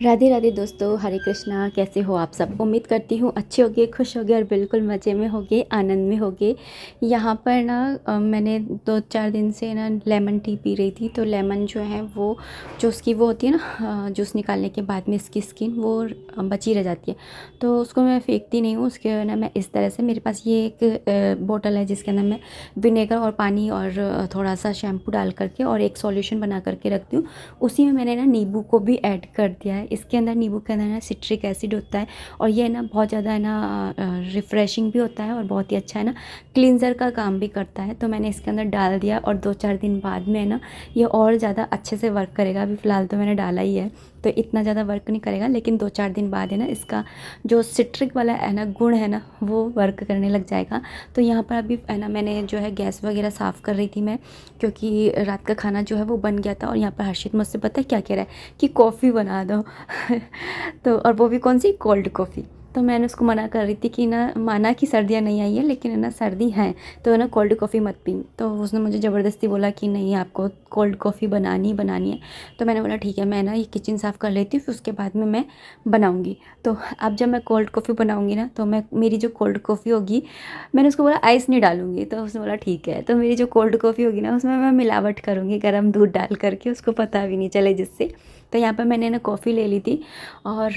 राधे राधे दोस्तों, हरे कृष्णा। कैसे हो आप सब? उम्मीद करती हूँ अच्छे होगे, खुश होगे और बिल्कुल मज़े में होगे, आनंद में होगे। यहाँ पर ना मैंने 2-4 दिन से ना लेमन टी पी रही थी। तो लेमन जो है वो जो उसकी वो होती है ना, जूस निकालने के बाद में इसकी स्किन वो बची रह जाती है। तो उसको मैं फेंकती नहीं हूँ। उसके ना मैं इस तरह से, मेरे पास ये एक बोतल है जिसके अंदर मैं विनेगर और पानी और थोड़ा सा शैम्पू डाल करके और एक सॉल्यूशन बना करके रखती हूँ। उसी में मैंने ना नींबू को भी ऐड कर दिया है। इसके अंदर नींबू के अंदर ना सिट्रिक एसिड होता है और ये ना बहुत ज़्यादा है ना रिफ़्रेशिंग भी होता है और बहुत ही अच्छा है ना, क्लींजर का काम भी करता है। तो मैंने इसके अंदर डाल दिया और 2-4 दिन बाद में ना ये और ज़्यादा अच्छे से वर्क करेगा। अभी फ़िलहाल तो मैंने डाला ही है तो इतना ज़्यादा वर्क नहीं करेगा, लेकिन 2-4 दिन बाद है ना इसका जो सिट्रिक वाला है ना गुण है ना वो वर्क करने लग जाएगा। तो यहाँ पर अभी है ना मैंने जो है गैस वगैरह साफ़ कर रही थी मैं, क्योंकि रात का खाना जो है वो बन गया था। और यहाँ पर हर्षित मुझसे पता है क्या कह रहा है कि कॉफ़ी बना दो तो और वो भी कौन सी, कोल्ड कॉफ़ी। तो मैंने उसको मना कर रही थी कि ना, माना कि सर्दियाँ नहीं आई है लेकिन है ना सर्दी हैं तो है ना कोल्ड कॉफ़ी मत पी। तो उसने मुझे ज़बरदस्ती बोला कि नहीं, आपको कोल्ड कॉफ़ी बनानी ही बनानी है। तो मैंने बोला ठीक है, मैं ना ये किचन साफ़ कर लेती हूँ, फिर उसके बाद में मैं बनाऊँगी। तो अब जब मैं कोल्ड कॉफ़ी बनाऊँगी ना तो मैं, मेरी जो कोल्ड कॉफ़ी होगी, मैंने उसको बोला आइस नहीं डालूँगी। तो उसने बोला ठीक है। तो मेरी जो कोल्ड कॉफ़ी होगी ना उसमें मैं मिलावट करूँगी, गर्म दूध डाल करके, उसको पता भी नहीं चले जिससे। तो यहाँ पर मैंने ना कॉफ़ी ले ली थी और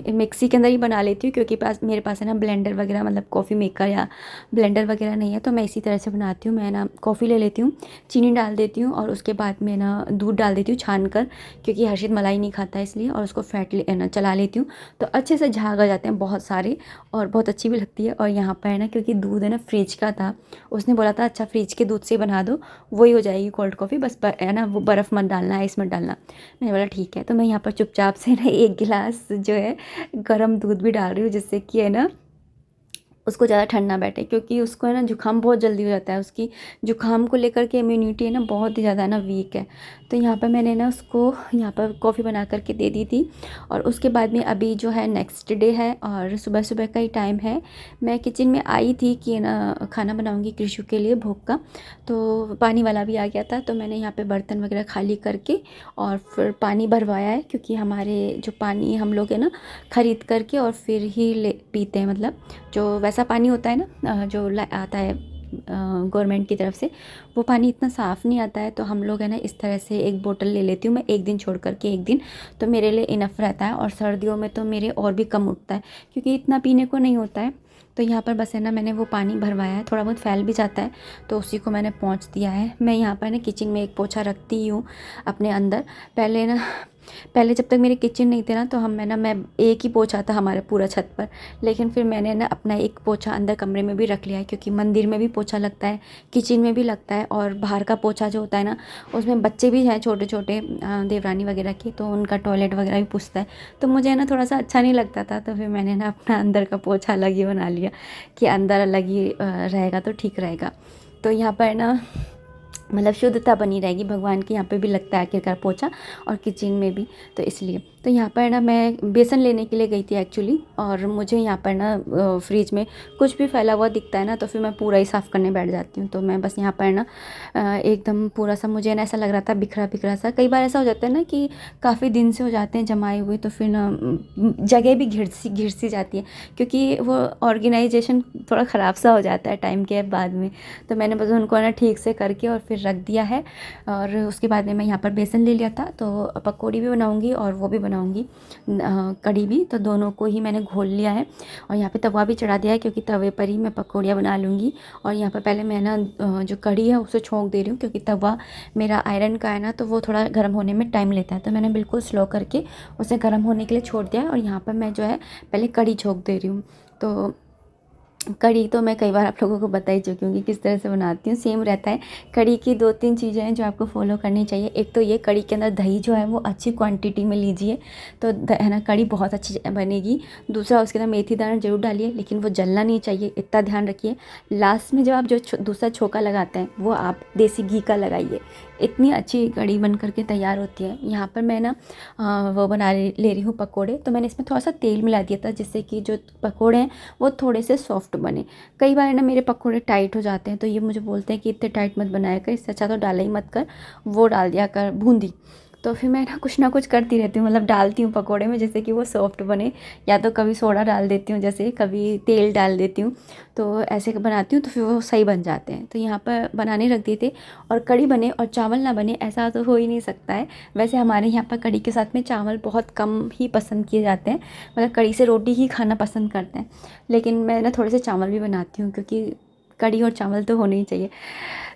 मिक्सी के अंदर ही बना लेती हूँ, क्योंकि मेरे पास है ना ब्लेंडर वगैरह, मतलब कॉफ़ी मेकर या ब्लेंडर वगैरह नहीं है। तो मैं इसी तरह से बनाती हूँ। मैं ना कॉफ़ी ले लेती हूँ, चीनी डाल देती हूँ और उसके बाद में ना दूध डाल देती हूँ छान कर, क्योंकि हर्षित मलाई नहीं खाता है इसलिए। और उसको ना चला लेती हूँ तो अच्छे से झाग आ जाते हैं बहुत सारे और बहुत अच्छी भी लगती है। और यहाँ पर है ना, क्योंकि दूध है ना फ्रिज का था, उसने बोला था अच्छा फ्रिज के दूध से बना दो, वही हो जाएगी कोल्ड कॉफ़ी, बस है ना वो बर्फ़ मत डालना, आइस मत डालना। मैंने बोला ठीक है। तो मैं यहाँ पर चुपचाप से ना 1 गिलास जो है गर्म दूध भी डाल रही हूँ, जिससे कि है ना उसको ज़्यादा ठंड ना बैठे, क्योंकि उसको है ना जुकाम बहुत जल्दी हो जाता है। उसकी जुकाम को लेकर के इम्यूनिटी है ना बहुत ही ज़्यादा ना वीक है। तो यहाँ पर मैंने ना उसको यहाँ पर कॉफ़ी बना करके दे दी थी। और उसके बाद में अभी जो है नेक्स्ट डे है और सुबह सुबह का ही टाइम है। मैं किचन में आई थी कि ना खाना बनाऊँगी कृषु के लिए भोग का। तो पानी वाला भी आ गया था, तो मैंने यहाँ पर बर्तन वगैरह खाली करके और फिर पानी भरवाया है, क्योंकि हमारे जो पानी हम लोग है ना ख़रीद करके और फिर ही ले पीते हैं। मतलब जो वैसा पानी होता है ना जो आता है गवर्नमेंट की तरफ से, वो पानी इतना साफ़ नहीं आता है। तो हम लोग है ना इस तरह से एक बोतल ले लेती हूँ मैं, एक दिन छोड़ करके एक दिन, तो मेरे लिए इनफ रहता है। और सर्दियों में तो मेरे और भी कम उठता है, क्योंकि इतना पीने को नहीं होता है। तो यहाँ पर बस है ना मैंने वो पानी भरवाया है, थोड़ा बहुत फैल भी जाता है तो उसी को मैंने पोंछ दिया है। मैं यहाँ पर ना किचन में एक पोछा रखती ही हूँ अपने अंदर। पहले जब तक मेरे किचन नहीं थे ना तो मैं एक ही पोछा था हमारे पूरा छत पर। लेकिन फिर मैंने ना अपना एक पोछा अंदर कमरे में भी रख लिया है, क्योंकि मंदिर में भी पोछा लगता है, किचन में भी लगता है। और बाहर का पोछा जो होता है ना, उसमें बच्चे भी हैं छोटे छोटे, देवरानी वगैरह के, तो उनका टॉयलेट वगैरह भी पूछता है। तो मुझे है ना थोड़ा सा अच्छा नहीं लगता था, तो फिर मैंने ना अपना अंदर का पोछा अलग ही बना लिया कि अंदर अलग ही रहेगा तो ठीक रहेगा। तो यहाँ पर ना मतलब शुद्धता बनी रहेगी, भगवान के यहाँ पे भी लगता है आखिरकार पोछा, और किचन में भी। तो इसलिए तो यहाँ पर ना मैं बेसन लेने के लिए गई थी एक्चुअली, और मुझे यहाँ पर ना फ्रिज में कुछ भी फैला हुआ दिखता है ना तो फिर मैं पूरा ही साफ़ करने बैठ जाती हूँ। तो मैं बस यहाँ पर ना एकदम पूरा सा, मुझे ना ऐसा लग रहा था बिखरा बिखरा सा। कई बार ऐसा हो जाता है ना कि काफ़ी दिन से हो जाते हैं जमाए हुए, तो फिर ना जगह भी घिर सी जाती है, क्योंकि वो ऑर्गेनाइजेशन थोड़ा ख़राब सा हो जाता है टाइम के बाद में। तो मैंने बस उनको ना ठीक से करके और फिर रख दिया है। और उसके बाद में मैं यहाँ पर बेसन ले लिया था, तो पकौड़ी भी बनाऊँगी और वो भी बनाऊँगी कढ़ी भी, तो दोनों को ही मैंने घोल लिया है। और यहाँ पे तवा भी चढ़ा दिया है, क्योंकि तवे पर ही मैं पकौड़ियाँ बना लूँगी। और यहाँ पर पहले मैं ना जो कढ़ी है उसे छोंक दे रही हूँ, क्योंकि तवा मेरा आयरन का है ना तो वो थोड़ा गर्म होने में टाइम लेता है। तो मैंने बिल्कुल स्लो करके उसे गर्म होने के लिए छोड़ दिया है। और यहाँ पर मैं जो है पहले कढ़ी छोंक दे रही हूँ। तो कढ़ी तो मैं कई बार आप लोगों को बता ही चुकी हूँ कि किस तरह से बनाती हूँ। सेम रहता है। कढ़ी की 2-3 चीज़ें हैं जो आपको फॉलो करनी चाहिए। एक तो ये, कढ़ी के अंदर दही जो है वो अच्छी क्वांटिटी में लीजिए, तो है ना कढ़ी बहुत अच्छी बनेगी। दूसरा, उसके अंदर मेथी दाना ज़रूर डालिए, लेकिन वो जलना नहीं चाहिए, इतना ध्यान रखिए। लास्ट में जब आप जो दूसरा छोंका लगाते हैं वो आप देसी घी का लगाइए, इतनी अच्छी कढ़ी बन करके तैयार होती है। यहाँ पर मैं ना वो ले रही हूँ पकोड़े। तो मैंने इसमें थोड़ा सा तेल मिला दिया था, जिससे कि जो पकोड़े हैं वो थोड़े से सॉफ्ट बने। कई बार ना मेरे पकोड़े टाइट हो जाते हैं, तो ये मुझे बोलते हैं कि इतने टाइट मत बनाया कर, इससे अच्छा तो डाला ही मत कर, वो डाल दिया कर बूंदी। तो फिर मैं ना कुछ करती रहती हूँ, मतलब डालती हूँ पकोड़े में, जैसे कि वो सॉफ्ट बने। या तो कभी सोडा डाल देती हूँ, जैसे कभी तेल डाल देती हूँ, तो ऐसे बनाती हूँ तो फिर वो सही बन जाते हैं। तो यहाँ पर बनाने रख दिए थे। और कढ़ी बने और चावल ना बने, ऐसा तो हो ही नहीं सकता है। वैसे हमारे यहाँ पर कढ़ी के साथ में चावल बहुत कम ही पसंद किए जाते हैं, मतलब कढ़ी से रोटी ही खाना पसंद करते हैं। लेकिन मैं ना थोड़े से चावल भी बनाती हूँ, क्योंकि कढ़ी और चावल तो होने ही चाहिए,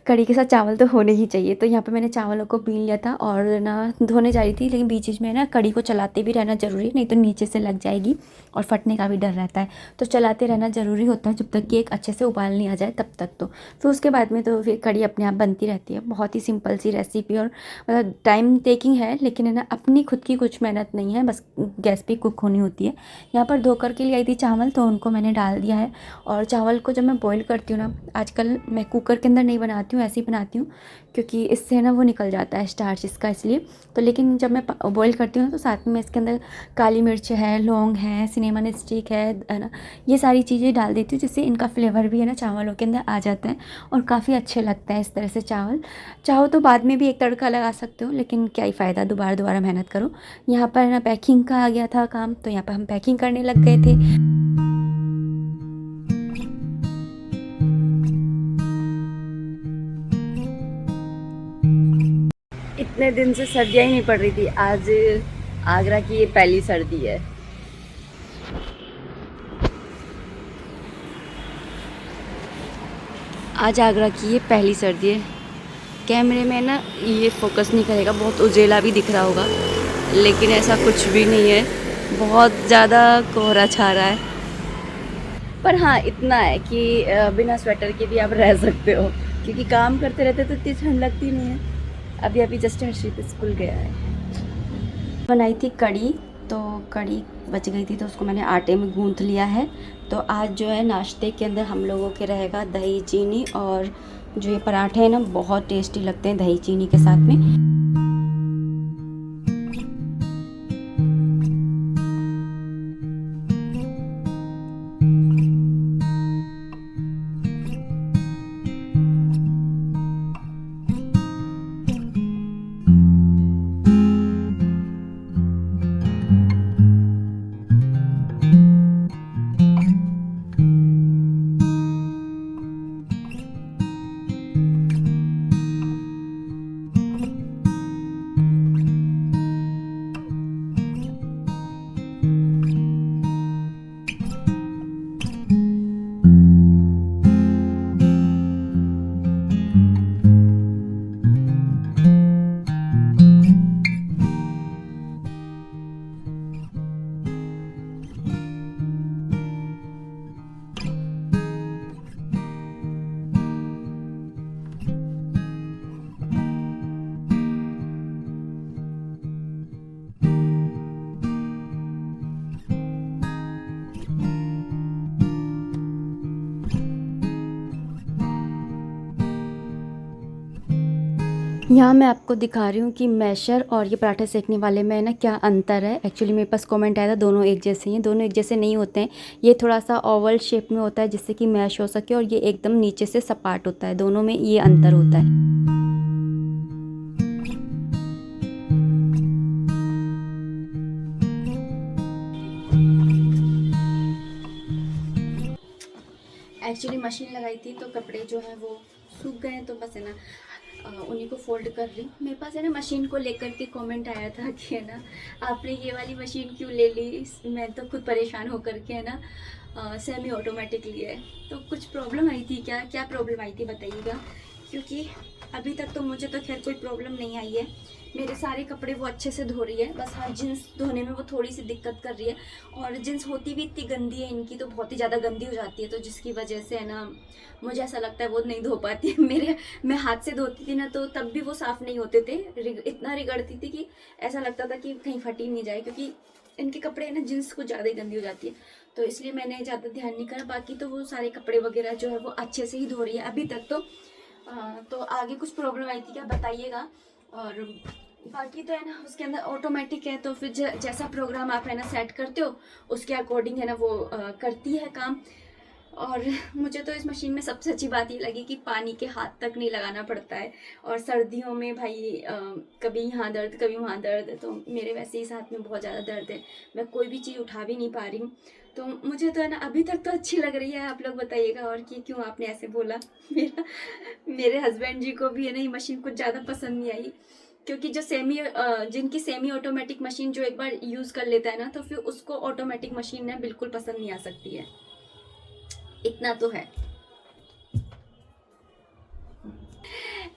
कढ़ी के साथ चावल तो होने ही चाहिए। तो यहाँ पे मैंने चावलों को बीन लिया था और ना धोने जा रही थी, लेकिन बीच बीच में ना कढ़ी को चलाते भी रहना ज़रूरी, नहीं तो नीचे से लग जाएगी और फटने का भी डर रहता है। तो चलाते रहना ज़रूरी होता है, जब तक कि एक अच्छे से उबाल नहीं आ जाए तब तक। तो फिर उसके बाद में तो फिर कढ़ी अपने आप बनती रहती है। बहुत ही सिंपल सी रेसिपी, और मतलब टाइम टेकिंग है, लेकिन है ना अपनी खुद की कुछ मेहनत नहीं है, बस गैस पे कुक होनी होती है। यहाँ पर धो कर के लिए आई थी चावल, तो उनको मैंने डाल दिया है। और चावल को जब मैं बॉईल करती हूँ ना, आजकल मैं कुकर के अंदर नहीं बनाती हूँ, ऐसे ही बनाती हूँ, क्योंकि इससे ना वो निकल जाता है स्टार्च इसका, इसलिए। तो लेकिन जब मैं बॉईल करती हूँ तो साथ में इसके अंदर काली मिर्च है, लौंग है, सिनेमन स्टिक है ना, ये सारी चीज़ें डाल देती हूँ, जिससे इनका फ्लेवर भी है ना चावलों के अंदर आ जाता है और काफ़ी अच्छे लगते हैं इस तरह से चावल। चाहो तो बाद में भी एक तड़का लगा सकते हो, लेकिन क्या ही फ़ायदा दोबारा दोबारा मेहनत करो। यहाँ पर ना पैकिंग का आ गया था काम, तो यहाँ पर हम पैकिंग करने लग गए थे। इतने दिन से सर्दियाँ ही नहीं पड़ रही थी, आज आगरा की ये पहली सर्दी है। आज आगरा की ये पहली सर्दी है। कैमरे में ना ये फोकस नहीं करेगा, बहुत उजेला भी दिख रहा होगा, लेकिन ऐसा कुछ भी नहीं है, बहुत ज़्यादा कोहरा छा रहा है। पर हाँ, इतना है कि बिना स्वेटर के भी आप रह सकते हो, क्योंकि काम करते रहते तो इतनी ठंड लगती नहीं है। अभी अभी जस्ट हर्षित स्कूल गया है। बनाई थी कढ़ी, तो कढ़ी बच गई थी तो उसको मैंने आटे में गूंथ लिया है। तो आज जो है नाश्ते के अंदर हम लोगों के रहेगा दही चीनी, और जो ये पराठे हैं ना बहुत टेस्टी लगते हैं दही चीनी के साथ में। यहाँ मैं आपको दिखा रही हूँ कि मैशर और ये पराठे सेकने वाले में ना क्या अंतर है। एक्चुअली मेरे पास कमेंट आया था दोनों एक जैसे हैं, दोनों एक जैसे नहीं होते हैं। ये थोड़ा सा ओवल शेप में होता है जिससे कि मैश हो सके, और ये एकदम नीचे से सपाट होता है, दोनों में ये अंतर होता है। एक्चुअली मशीन लगाई थी तो कपड़े जो है वो सूख गए हैं, तो बस है ना उन्हीं को फोल्ड कर रही हूँ। मेरे पास है ना मशीन को लेकर के कमेंट आया था कि है ना आपने ये वाली मशीन क्यों ले ली। मैं तो खुद परेशान होकर के है ना सेमी ऑटोमेटिक लिया है। तो कुछ प्रॉब्लम आई थी, क्या क्या प्रॉब्लम आई थी बताइएगा, क्योंकि अभी तक तो मुझे तो खैर कोई प्रॉब्लम नहीं आई है। मेरे सारे कपड़े वो अच्छे से धो रही है, बस हाँ जीन्स धोने में वो थोड़ी सी दिक्कत कर रही है। और जीन्स होती भी इतनी गंदी है इनकी, तो बहुत ही ज़्यादा गंदी हो जाती है, तो जिसकी वजह से है ना मुझे ऐसा लगता है वो नहीं धो पाती मैं हाथ से धोती थी ना तो तब भी वो साफ़ नहीं होते थे। इतना रिगड़ती थी कि ऐसा लगता था कि कहीं फटी नहीं जाए, क्योंकि इनके कपड़े है ना जीन्स कुछ ज़्यादा ही गंदी हो जाती है, तो इसलिए मैंने ज़्यादा ध्यान नहीं करा। बाकी तो वो सारे कपड़े वगैरह जो है वो अच्छे से ही धो रही है अभी तक। तो आगे कुछ प्रॉब्लम आई थी क्या बताइएगा। और बाकी तो है ना उसके अंदर ऑटोमेटिक है, तो फिर जैसा प्रोग्राम आप है ना सेट करते हो उसके अकॉर्डिंग है ना वो करती है काम। और मुझे तो इस मशीन में सबसे अच्छी बात ये लगी कि पानी के हाथ तक नहीं लगाना पड़ता है। और सर्दियों में भाई कभी यहाँ दर्द कभी वहाँ दर्द, तो मेरे वैसे ही हाथ में बहुत ज़्यादा दर्द है, मैं कोई भी चीज़ उठा भी नहीं पा रही हूँ। तो मुझे तो है ना अभी तक तो अच्छी लग रही है। आप लोग बताइएगा और कि क्यों आपने ऐसे बोला। मेरे हस्बैंड जी को भी है ना ये मशीन कुछ ज़्यादा पसंद नहीं आई, क्योंकि जो जिनकी सेमी ऑटोमेटिक मशीन जो एक बार यूज़ कर लेता है ना, तो फिर उसको ऑटोमेटिक मशीन ना बिल्कुल पसंद नहीं आ सकती है, इतना तो है।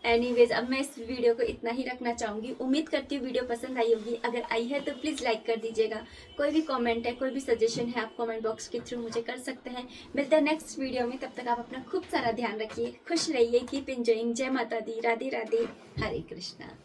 एनीवेज, अब मैं इस वीडियो को इतना ही रखना चाहूँगी। उम्मीद करती हूँ वीडियो पसंद आई होगी। अगर आई है तो प्लीज़ लाइक कर दीजिएगा। कोई भी कमेंट है, कोई भी सजेशन है, आप कमेंट बॉक्स के थ्रू मुझे कर सकते हैं। मिलते हैं नेक्स्ट वीडियो में, तब तक आप अपना खूब सारा ध्यान रखिए, खुश रहिए, कीप एंजॉइंग। जय माता दी, राधे राधे, हरे कृष्णा।